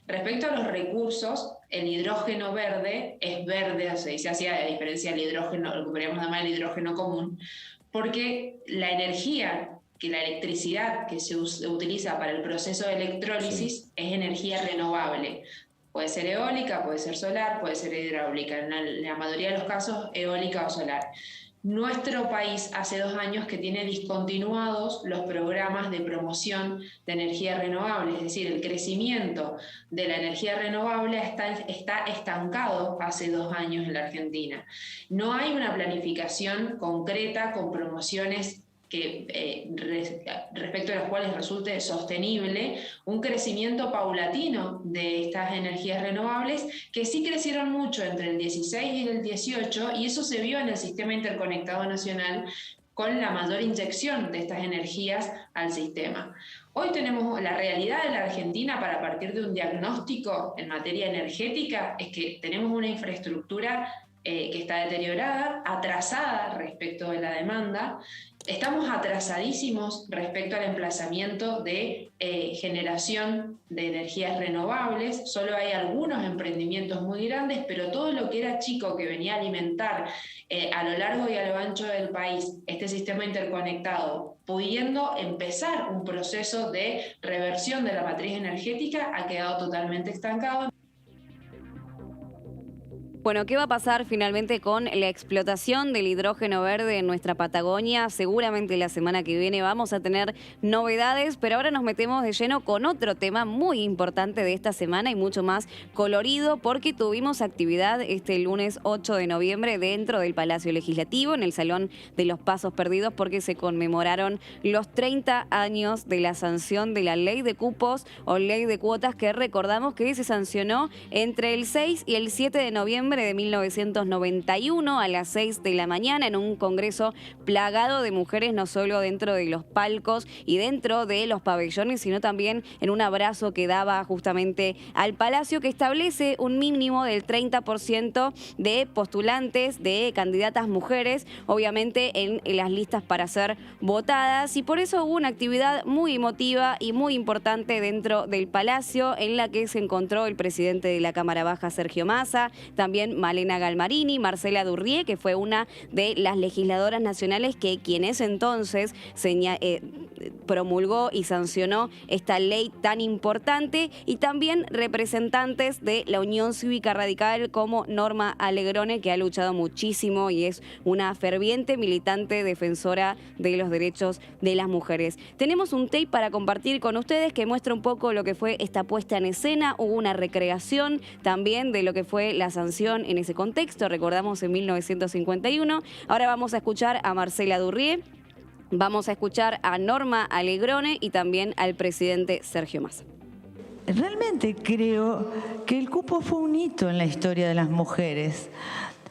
Respecto a los recursos, el hidrógeno verde es verde, o sea, se hacía a diferencia del hidrógeno, lo que podríamos llamar el hidrógeno común, porque la energía, que la electricidad que se utiliza para el proceso de electrólisis es energía renovable. Puede ser eólica, puede ser solar, puede ser hidráulica, en la mayoría de los casos eólica o solar. Nuestro país hace 2 años que tiene discontinuados los programas de promoción de energía renovable, es decir, el crecimiento de la energía renovable está estancado hace 2 años en la Argentina. No hay una planificación concreta con promociones que, respecto a las cuales resulte sostenible un crecimiento paulatino de estas energías renovables, que sí crecieron mucho entre el 16 y el 18, y eso se vio en el Sistema Interconectado Nacional con la mayor inyección de estas energías al sistema. Hoy tenemos la realidad de la Argentina para partir de un diagnóstico en materia energética, es que tenemos una infraestructura que está deteriorada, atrasada respecto de la demanda. Estamos atrasadísimos respecto al emplazamiento de generación de energías renovables. Solo hay algunos emprendimientos muy grandes, pero todo lo que era chico que venía a alimentar a lo largo y a lo ancho del país este sistema interconectado, pudiendo empezar un proceso de reversión de la matriz energética, ha quedado totalmente estancado. Bueno, ¿qué va a pasar finalmente con la explotación del hidrógeno verde en nuestra Patagonia? Seguramente la semana que viene vamos a tener novedades, pero ahora nos metemos de lleno con otro tema muy importante de esta semana y mucho más colorido, porque tuvimos actividad este lunes 8 de noviembre dentro del Palacio Legislativo, en el Salón de los Pasos Perdidos, porque se conmemoraron los 30 años de la sanción de la Ley de Cupos o Ley de Cuotas, que recordamos que se sancionó entre el 6 y el 7 de noviembre de 1991 a las 6 de la mañana en un congreso plagado de mujeres, no solo dentro de los palcos y dentro de los pabellones, sino también en un abrazo que daba justamente al Palacio, que establece un mínimo del 30% de postulantes, de candidatas mujeres, obviamente en las listas para ser votadas, y por eso hubo una actividad muy emotiva y muy importante dentro del Palacio, en la que se encontró el presidente de la Cámara Baja, Sergio Massa, también Malena Galmarini, Marcela Durrié, que fue una de las legisladoras nacionales que quien es entonces promulgó y sancionó esta ley tan importante, y también representantes de la Unión Cívica Radical como Norma Alegrone, que ha luchado muchísimo y es una ferviente militante defensora de los derechos de las mujeres. Tenemos un tape para compartir con ustedes que muestra un poco lo que fue esta puesta en escena. Hubo una recreación también de lo que fue la sanción en ese contexto, recordamos en 1951. Ahora vamos a escuchar a Marcela Durrié, vamos a escuchar a Norma Alegrone y también al presidente Sergio Massa. Realmente creo que el cupo fue un hito en la historia de las mujeres.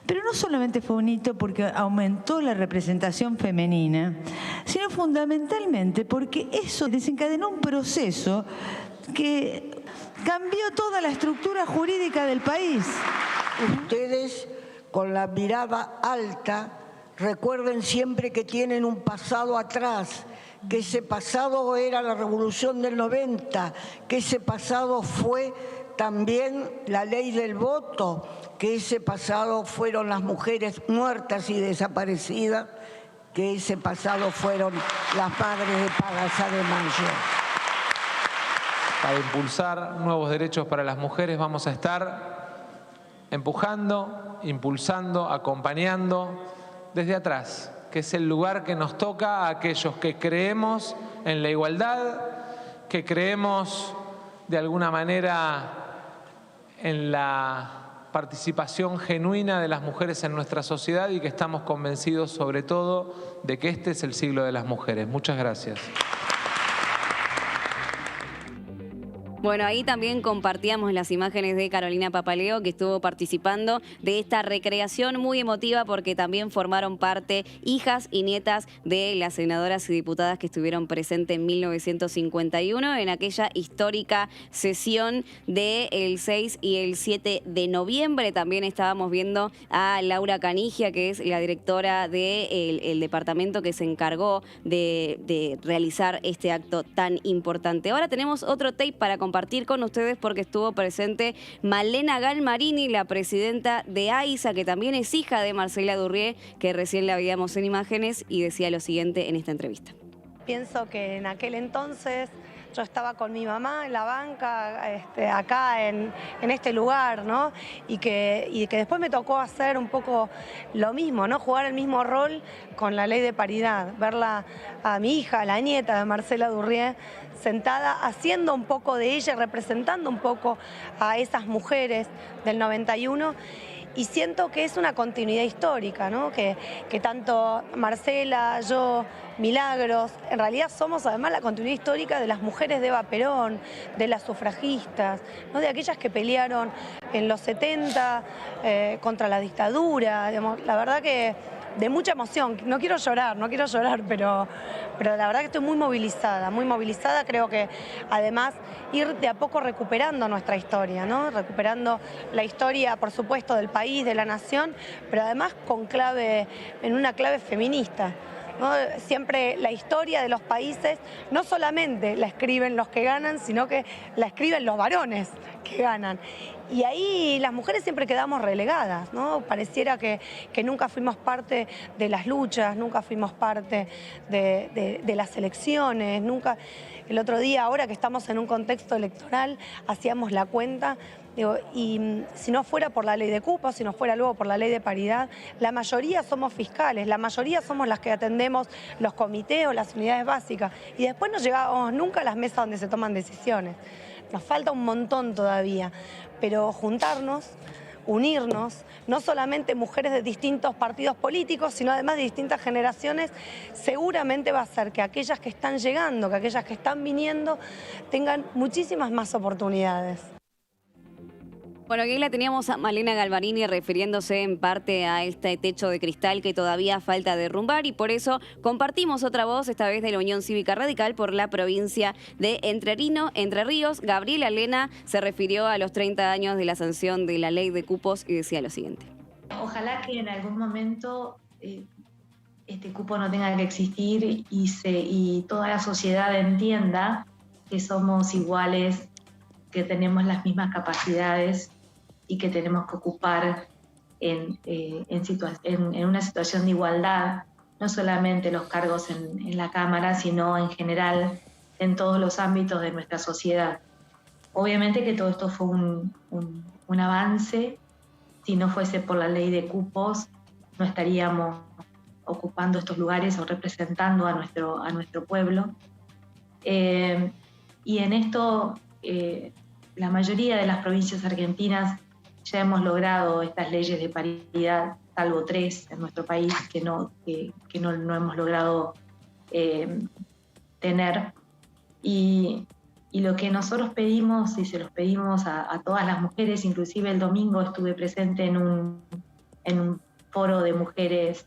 Pero no solamente fue un hito porque aumentó la representación femenina, sino fundamentalmente porque eso desencadenó un proceso que cambió toda la estructura jurídica del país. Ustedes, con la mirada alta, recuerden siempre que tienen un pasado atrás, que ese pasado era la Revolución del 90, que ese pasado fue también la ley del voto, que ese pasado fueron las mujeres muertas y desaparecidas, que ese pasado fueron las madres de Plaza de Mayo. Para impulsar nuevos derechos para las mujeres vamos a estar empujando, impulsando, acompañando desde atrás, que es el lugar que nos toca a aquellos que creemos en la igualdad, que creemos de alguna manera en la participación genuina de las mujeres en nuestra sociedad y que estamos convencidos sobre todo de que este es el siglo de las mujeres. Muchas gracias. Bueno, ahí también compartíamos las imágenes de Carolina Papaleo, que estuvo participando de esta recreación muy emotiva porque también formaron parte hijas y nietas de las senadoras y diputadas que estuvieron presentes en 1951 en aquella histórica sesión del 6 y el 7 de noviembre. También estábamos viendo a Laura Canigia, que es la directora del departamento que se encargó de realizar este acto tan importante. Ahora tenemos otro tape para compartir con ustedes porque estuvo presente Malena Galmarini, la presidenta de AISA, que también es hija de Marcela Durrié, que recién la veíamos en imágenes, y decía lo siguiente en esta entrevista. Pienso que en aquel entonces yo estaba con mi mamá en la banca, acá en este lugar, ¿no? Y que después me tocó hacer un poco lo mismo, ¿no? Jugar el mismo rol con la ley de paridad, verla a mi hija, la nieta de Marcela Durrié, sentada haciendo un poco de ella, representando un poco a esas mujeres del 91. Y siento que es una continuidad histórica, ¿no? Que tanto Marcela, yo, Milagros, en realidad somos además la continuidad histórica de las mujeres de Eva Perón, de las sufragistas, ¿no? De aquellas que pelearon en los 70 contra la dictadura. Digamos, la verdad que de mucha emoción. No quiero llorar, pero la verdad que estoy muy movilizada, muy movilizada. Creo que además ir de a poco recuperando nuestra historia, ¿no? Recuperando la historia, por supuesto, del país, de la nación, pero además en una clave feminista, ¿no? Siempre la historia de los países no solamente la escriben los que ganan, sino que la escriben los varones que ganan. Y ahí las mujeres siempre quedamos relegadas, ¿no? Pareciera que nunca fuimos parte de las luchas, nunca fuimos parte de las elecciones, nunca. El otro día, ahora que estamos en un contexto electoral, hacíamos la cuenta. Y si no fuera por la ley de cupos, si no fuera luego por la ley de paridad, la mayoría somos fiscales, la mayoría somos las que atendemos los comités o las unidades básicas. Y después no llegamos nunca a las mesas donde se toman decisiones. Nos falta un montón todavía, pero juntarnos, unirnos, no solamente mujeres de distintos partidos políticos, sino además de distintas generaciones, seguramente va a hacer que aquellas que están llegando, que aquellas que están viniendo, tengan muchísimas más oportunidades. Bueno, aquí la teníamos a Malena Galmarini refiriéndose en parte a este techo de cristal que todavía falta derrumbar, y por eso compartimos otra voz, esta vez de la Unión Cívica Radical por la provincia de Entre Ríos. Gabriela Lena se refirió a los 30 años de la sanción de la ley de cupos y decía lo siguiente. Ojalá que en algún momento este cupo no tenga que existir y toda la sociedad entienda que somos iguales, que tenemos las mismas capacidades y que tenemos que ocupar en una situación de igualdad, no solamente los cargos en la Cámara, sino en general en todos los ámbitos de nuestra sociedad. Obviamente que todo esto fue un avance. Si no fuese por la ley de cupos, no estaríamos ocupando estos lugares o representando a nuestro pueblo. Y en esto, la mayoría de las provincias argentinas ya hemos logrado estas leyes de paridad, salvo 3 en nuestro país que no hemos logrado tener. Y lo que nosotros pedimos, y se los pedimos a todas las mujeres, inclusive el domingo estuve presente en un foro de mujeres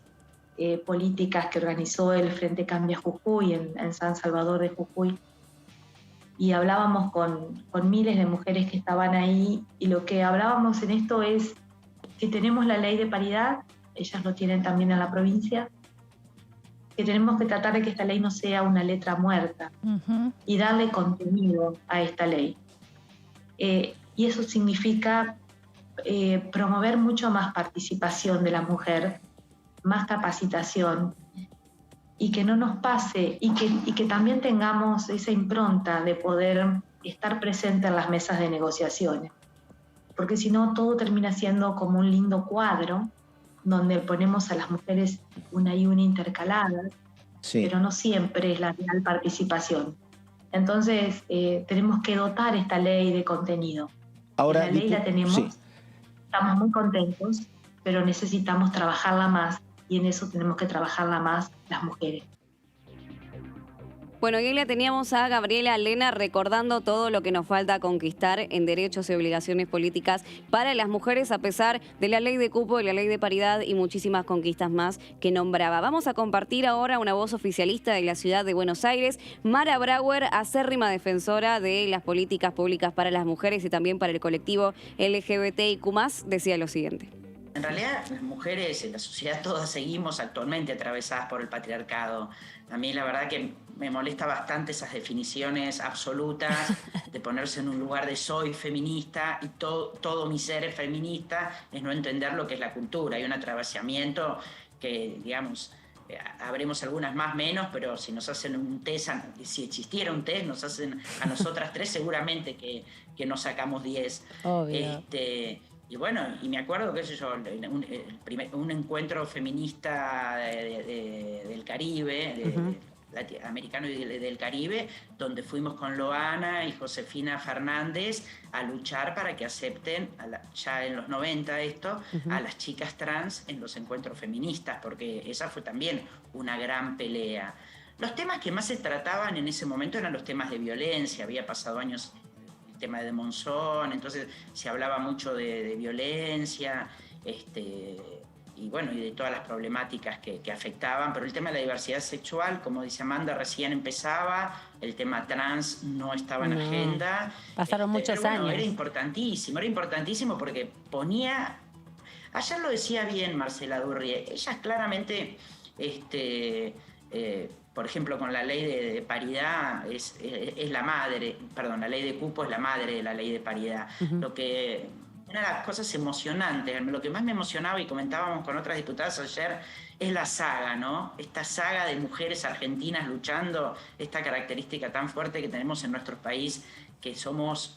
políticas que organizó el Frente Cambia Jujuy en San Salvador de Jujuy, y hablábamos con miles de mujeres que estaban ahí, y lo que hablábamos en esto es que tenemos la ley de paridad, ellas lo tienen también en la provincia, que tenemos que tratar de que esta ley no sea una letra muerta y darle contenido a esta ley. Y eso significa promover mucho más participación de la mujer, más capacitación, y que no nos pase, y que también tengamos esa impronta de poder estar presente en las mesas de negociaciones. Porque si no, todo termina siendo como un lindo cuadro donde ponemos a las mujeres una y una intercaladas, sí, pero no siempre es la real participación. Entonces, tenemos que dotar esta ley de contenido. Ahora, la ley la tenemos, sí, estamos muy contentos, pero necesitamos trabajarla más, y en eso tenemos que trabajarla más las mujeres. Bueno, y hoy la teníamos a Gabriela Lena recordando todo lo que nos falta conquistar en derechos y obligaciones políticas para las mujeres, a pesar de la ley de cupo, de la ley de paridad y muchísimas conquistas más que nombraba. Vamos a compartir ahora una voz oficialista de la ciudad de Buenos Aires, Mara Brauer, acérrima defensora de las políticas públicas para las mujeres y también para el colectivo LGBTIQ+, decía lo siguiente. En realidad, las mujeres en la sociedad todas seguimos actualmente atravesadas por el patriarcado. A mí la verdad que me molesta bastante esas definiciones absolutas de ponerse en un lugar de soy feminista y todo mi ser es feminista, es no entender lo que es la cultura. Hay un atravesamiento que, digamos, habremos algunas más menos, pero si nos hacen un test, si existiera un test, nos hacen a nosotras 3 seguramente que nos sacamos 10. Obvio. Y bueno, y me acuerdo, qué sé yo, un encuentro feminista del Caribe, americano y del Caribe, donde fuimos con Loana y Josefina Fernández a luchar para que acepten, ya en los 90 esto, a las chicas trans en los encuentros feministas, porque esa fue también una gran pelea. Los temas que más se trataban en ese momento eran los temas de violencia, había pasado años tema de Monzón, entonces se hablaba mucho de violencia, y bueno, y de todas las problemáticas que afectaban, pero el tema de la diversidad sexual, como dice Amanda, recién empezaba, el tema trans no estaba en agenda. Pasaron muchos años. Era importantísimo porque ponía, ayer lo decía bien Marcela Durrie, ellas claramente, por ejemplo, con la ley de paridad es la madre, perdón, la ley de cupo es la madre de la ley de paridad. Una de las cosas emocionantes, lo que más me emocionaba y comentábamos con otras diputadas ayer, es la saga, ¿no? Esta saga de mujeres argentinas luchando, esta característica tan fuerte que tenemos en nuestro país, que somos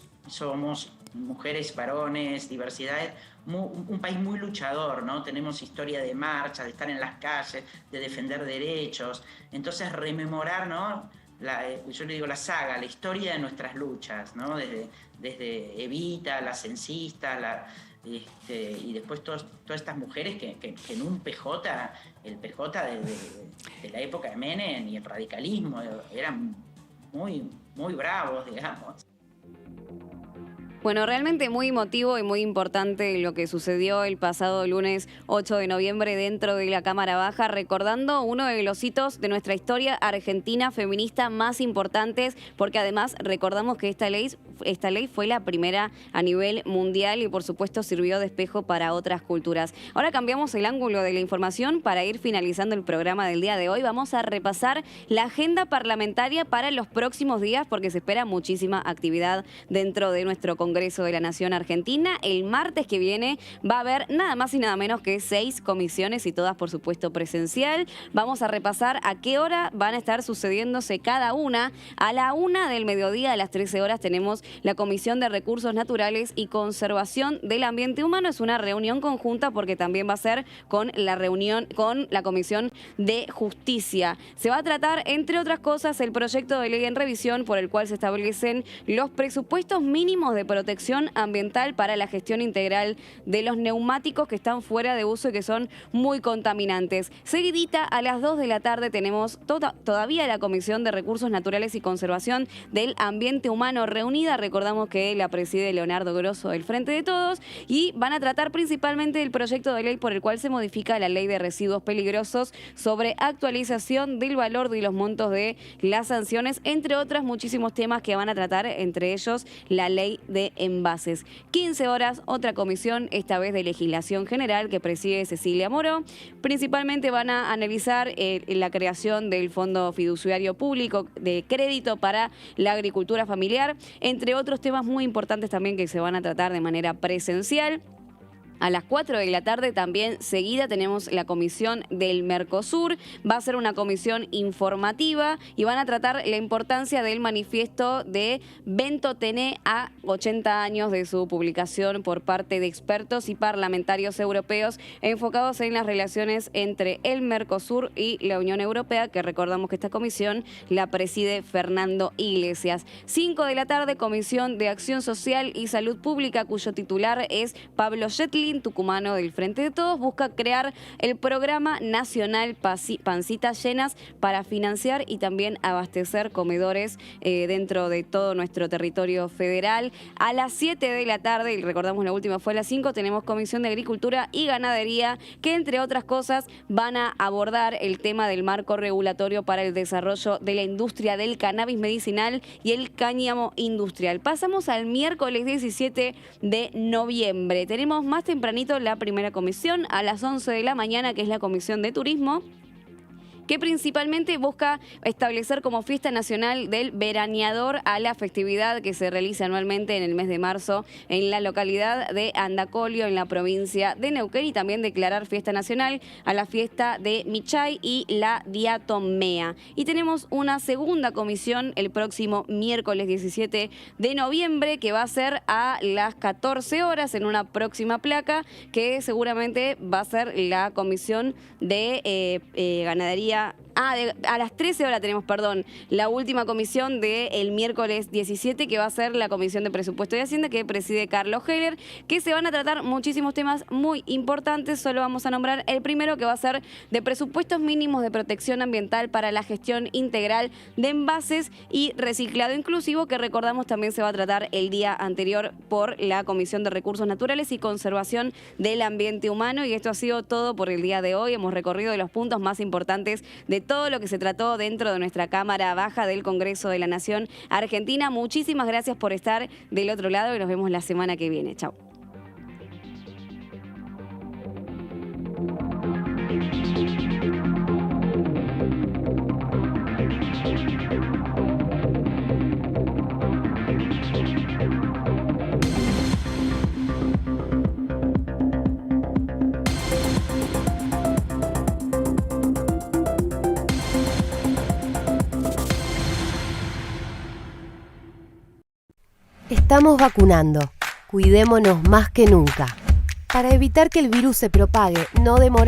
mujeres, varones, diversidades, un país muy luchador, ¿no? Tenemos historia de marcha, de estar en las calles, de defender derechos. Entonces, rememorar, ¿no? Yo le digo la saga, la historia de nuestras luchas, ¿no? Desde Evita, la censista, y después todas estas mujeres que en un PJ, el PJ de la época de Menem y el radicalismo, eran muy, muy bravos, digamos. Bueno, realmente muy emotivo y muy importante lo que sucedió el pasado lunes 8 de noviembre dentro de la Cámara Baja, recordando uno de los hitos de nuestra historia argentina feminista más importantes, porque además recordamos que esta ley fue la primera a nivel mundial y por supuesto sirvió de espejo para otras culturas. Ahora cambiamos el ángulo de la información para ir finalizando el programa del día de hoy. Vamos a repasar la agenda parlamentaria para los próximos días, porque se espera muchísima actividad dentro de nuestro Congreso de la Nación Argentina. El martes que viene va a haber nada más y nada menos que 6 comisiones y todas, por supuesto, presencial. Vamos a repasar a qué hora van a estar sucediéndose cada una. A la 1 del mediodía, a las 13 horas, tenemos la Comisión de Recursos Naturales y Conservación del Ambiente Humano. Es una reunión conjunta porque también va a ser con la Comisión de Justicia. Se va a tratar, entre otras cosas, el proyecto de ley en revisión por el cual se establecen los presupuestos mínimos de protección ambiental para la gestión integral de los neumáticos que están fuera de uso y que son muy contaminantes. Seguidita, a las 2 de la tarde, tenemos todavía la Comisión de Recursos Naturales y Conservación del Ambiente Humano reunida. Recordamos que la preside Leonardo Grosso del Frente de Todos y van a tratar principalmente el proyecto de ley por el cual se modifica la Ley de Residuos Peligrosos sobre actualización del valor de los montos de las sanciones, entre otros muchísimos temas que van a tratar, entre ellos la Ley de Envases. 15 horas, otra comisión, esta vez de legislación general, que preside Cecilia Moró. Principalmente van a analizar la creación del Fondo Fiduciario Público de Crédito para la Agricultura Familiar, entre otros temas muy importantes también que se van a tratar de manera presencial. A las 4 de la tarde también seguida tenemos la comisión del Mercosur. Va a ser una comisión informativa y van a tratar la importancia del manifiesto de Vento Tené a 80 años de su publicación por parte de expertos y parlamentarios europeos enfocados en las relaciones entre el Mercosur y la Unión Europea, que recordamos que esta comisión la preside Fernando Iglesias. 5 de la tarde, Comisión de Acción Social y Salud Pública, cuyo titular es Pablo Yetli. Clarín tucumano del Frente de Todos, busca crear el programa nacional Pancitas Llenas para financiar y también abastecer comedores dentro de todo nuestro territorio federal. A las 7 de la tarde, y recordamos la última fue a las 5, tenemos Comisión de Agricultura y Ganadería, que entre otras cosas van a abordar el tema del marco regulatorio para el desarrollo de la industria del cannabis medicinal y el cáñamo industrial. Pasamos al miércoles 17 de noviembre. Tenemos más tempranito la primera comisión a las 11 de la mañana, que es la Comisión de Turismo, que principalmente busca establecer como fiesta nacional del veraneador a la festividad que se realiza anualmente en el mes de marzo en la localidad de Andacolio, en la provincia de Neuquén, y también declarar fiesta nacional a la fiesta de Michay y la Diatomea. Y tenemos una segunda comisión el próximo miércoles 17 de noviembre, que va a ser a las 14 horas en una próxima placa, que seguramente va a ser la comisión de ganadería. A las 13 horas tenemos, la última comisión del miércoles 17, que va a ser la Comisión de Presupuesto y Hacienda, que preside Carlos Heller, que se van a tratar muchísimos temas muy importantes. Solo vamos a nombrar el primero, que va a ser de presupuestos mínimos de protección ambiental para la gestión integral de envases y reciclado inclusivo, que recordamos también se va a tratar el día anterior por la Comisión de Recursos Naturales y Conservación del Ambiente Humano. Y esto ha sido todo por el día de hoy. Hemos recorrido los puntos más importantes de todo lo que se trató dentro de nuestra Cámara Baja del Congreso de la Nación Argentina. Muchísimas gracias por estar del otro lado y nos vemos la semana que viene. Chau. Estamos vacunando. Cuidémonos más que nunca. Para evitar que el virus se propague, no demoremos.